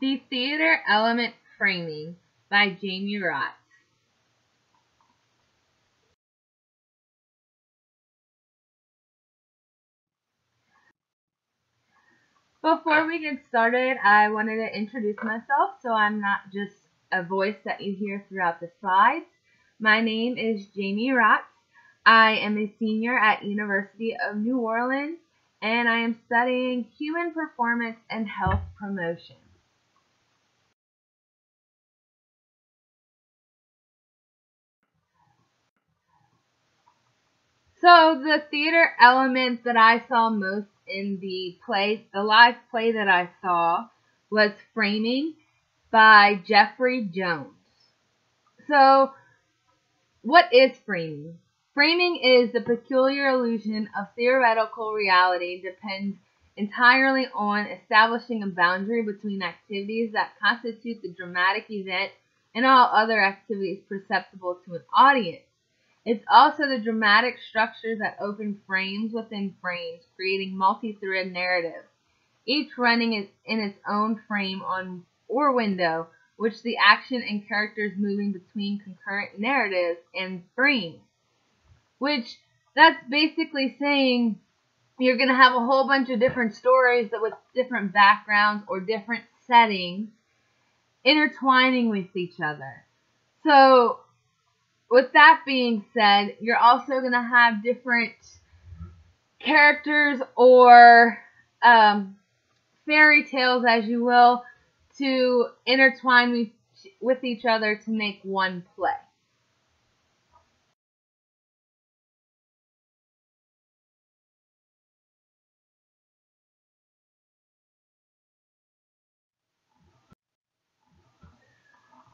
The Theater Element Framing by Jamie Rott. Before we get started, I wanted to introduce myself so I'm not just a voice that you hear throughout the slides. My name is Jamie Rott. I am a senior at University of New Orleans, and I am studying human performance and health promotion. So the theater element that I saw most in the live play that I saw, was Framing by Jeffrey Jones. So what is framing? Framing is the peculiar illusion of theoretical reality depends entirely on establishing a boundary between activities that constitute the dramatic event and all other activities perceptible to an audience. It's also the dramatic structures that open frames within frames, creating multi-thread narrative, each running in its own frame or window, which the action and characters moving between concurrent narratives and frames. Which, that's basically saying you're going to have a whole bunch of different stories that with different backgrounds or different settings intertwining with each other. So, with that being said, you're also going to have different characters or fairy tales, as you will, to intertwine with each other to make one play.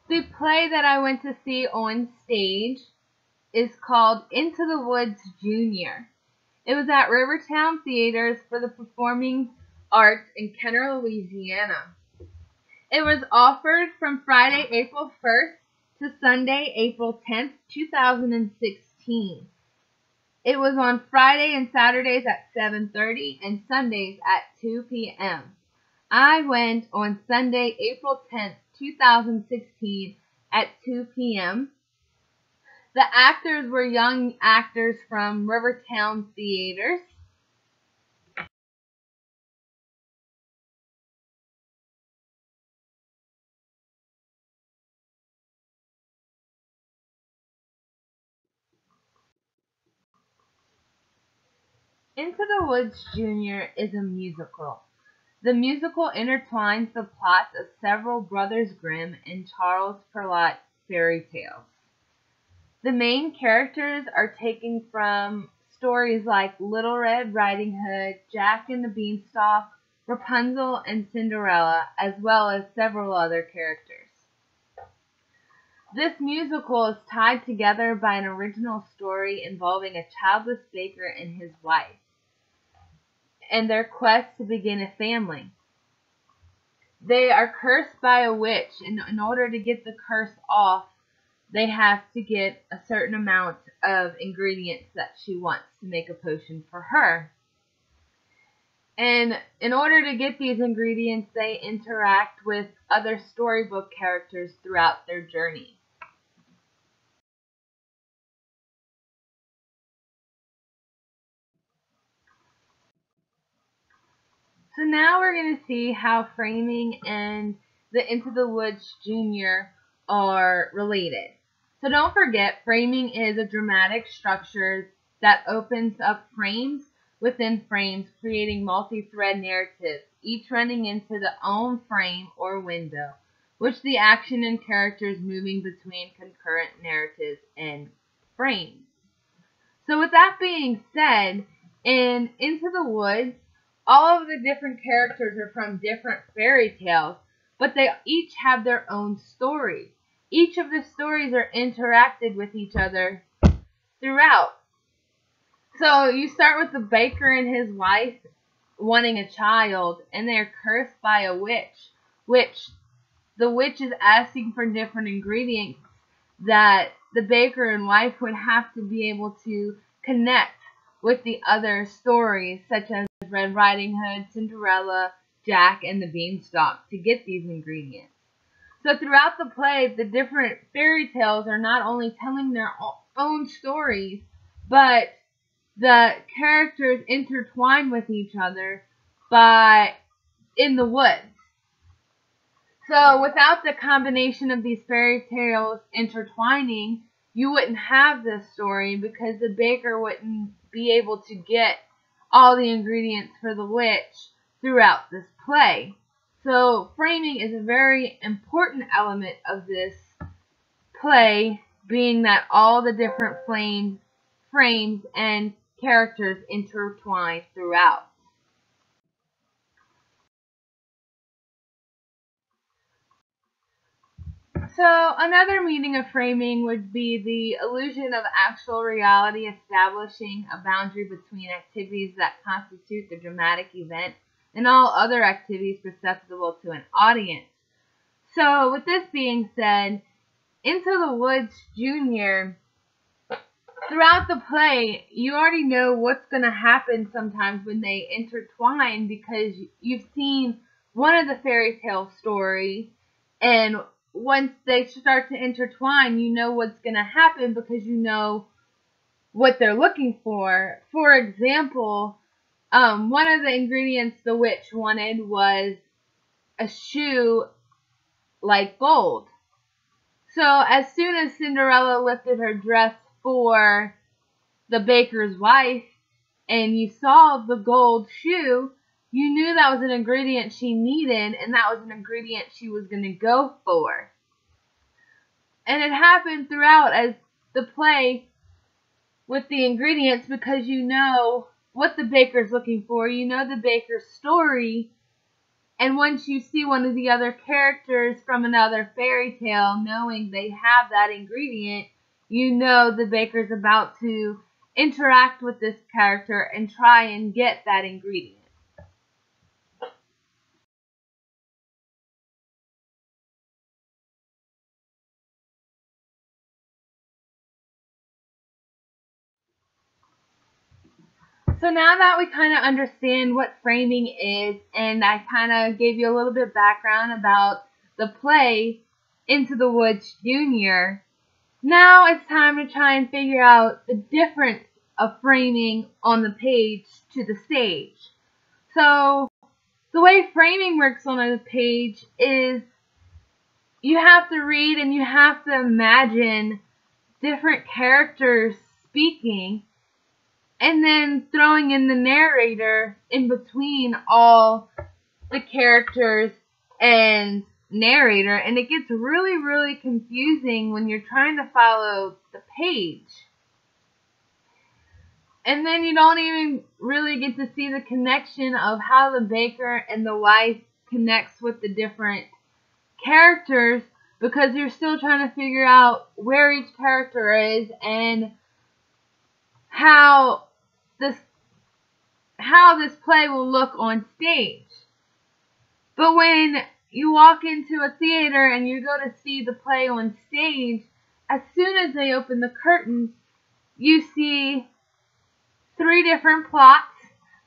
The play that I went to see on stage is called Into the Woods Jr. It was at Rivertown Theaters for the Performing Arts in Kenner, Louisiana. It was offered from Friday, April 1st to Sunday, April 10th, 2016. It was on Friday and Saturdays at 7:30 and Sundays at 2 p.m. I went on Sunday, April 10th, 2016 at 2 p.m. The actors were young actors from Rivertown Theaters. Into the Woods Jr. is a musical. The musical intertwines the plots of several Brothers Grimm and Charles Perrault fairy tales. The main characters are taken from stories like Little Red Riding Hood, Jack and the Beanstalk, Rapunzel, and Cinderella, as well as several other characters. This musical is tied together by an original story involving a childless baker and his wife, and their quest to begin a family. They are cursed by a witch, and in order to get the curse off, they have to get a certain amount of ingredients that she wants to make a potion for her. And in order to get these ingredients, they interact with other storybook characters throughout their journey. So now we're going to see how Framing and the Into the Woods Jr. are related. So don't forget, framing is a dramatic structure that opens up frames within frames, creating multi-thread narratives, each running into their own frame or window, which the action and characters moving between concurrent narratives and frames. So with that being said, in Into the Woods, all of the different characters are from different fairy tales, but they each have their own stories. Each of the stories are interacted with each other throughout. So you start with the baker and his wife wanting a child, and they're cursed by a witch, which the witch is asking for different ingredients that the baker and wife would have to be able to connect with the other stories, such as Red Riding Hood, Cinderella, Jack and the Beanstalk to get these ingredients. So throughout the play, the different fairy tales are not only telling their own stories, but the characters intertwine with each other in the woods. So without the combination of these fairy tales intertwining, you wouldn't have this story because the baker wouldn't be able to get all the ingredients for the witch throughout this play. So framing is a very important element of this play, being that all the different frames and characters intertwine throughout. So another meaning of framing would be the illusion of actual reality, establishing a boundary between activities that constitute the dramatic event and all other activities perceptible to an audience. So with this being said, Into the Woods Jr., throughout the play, you already know what's going to happen sometimes when they intertwine because you've seen one of the fairy tale stories, and once they start to intertwine, you know what's going to happen because you know what they're looking for. For example, one of the ingredients the witch wanted was a shoe like gold. So as soon as Cinderella lifted her dress for the baker's wife and you saw the gold shoe, you knew that was an ingredient she needed, and that was an ingredient she was going to go for. And it happened throughout as the play with the ingredients because you know what the baker's looking for, you know the baker's story, and once you see one of the other characters from another fairy tale knowing they have that ingredient, you know the baker's about to interact with this character and try and get that ingredient. So now that we kind of understand what framing is, and I kind of gave you a little bit of background about the play Into the Woods Jr., now it's time to try and figure out the difference of framing on the page to the stage. So the way framing works on a page is you have to read and you have to imagine different characters speaking, and then throwing in the narrator in between all the characters and narrator, and it gets really, really confusing when you're trying to follow the page. And then you don't even really get to see the connection of how the baker and the wife connects with the different characters because you're still trying to figure out where each character is and how this play will look on stage. But when you walk into a theater and you go to see the play on stage, as soon as they open the curtains, you see 3 different plots,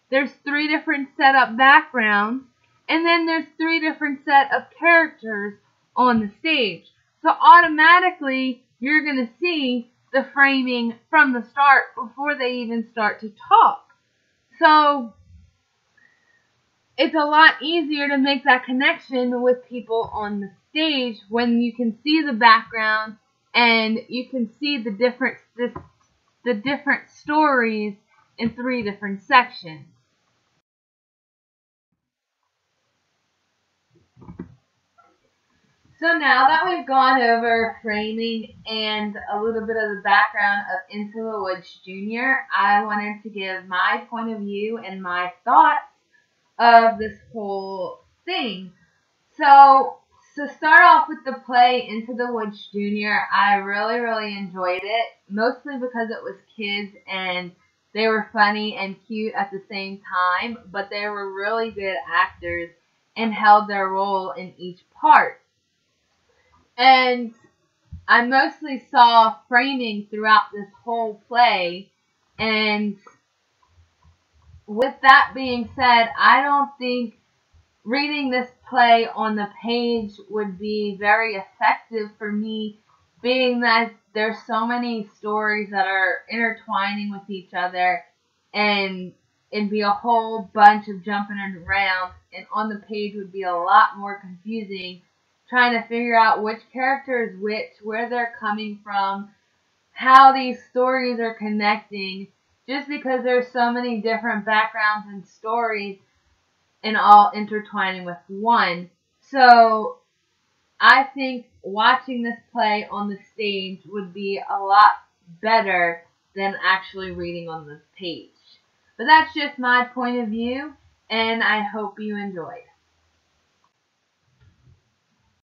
there's 3 different setup backgrounds, and then there's 3 different set of characters on the stage. So automatically, you're going to see the framing from the start before they even start to talk. So it's a lot easier to make that connection with people on the stage when you can see the background and you can see the different stories in 3 different sections. So now that we've gone over framing and a little bit of the background of Into the Woods Jr., I wanted to give my point of view and my thoughts of this whole thing. So to start off with the play Into the Woods Jr., I really, really enjoyed it, mostly because it was kids and they were funny and cute at the same time, but they were really good actors and held their role in each part. And I mostly saw framing throughout this whole play, and with that being said, I don't think reading this play on the page would be very effective for me, being that there's so many stories that are intertwining with each other, and it'd be a whole bunch of jumping around, and on the page would be a lot more confusing, trying to figure out which character is which, where they're coming from, how these stories are connecting, just because there's so many different backgrounds and stories and all intertwining with one. So I think watching this play on the stage would be a lot better than actually reading on the page. But that's just my point of view, and I hope you enjoyed.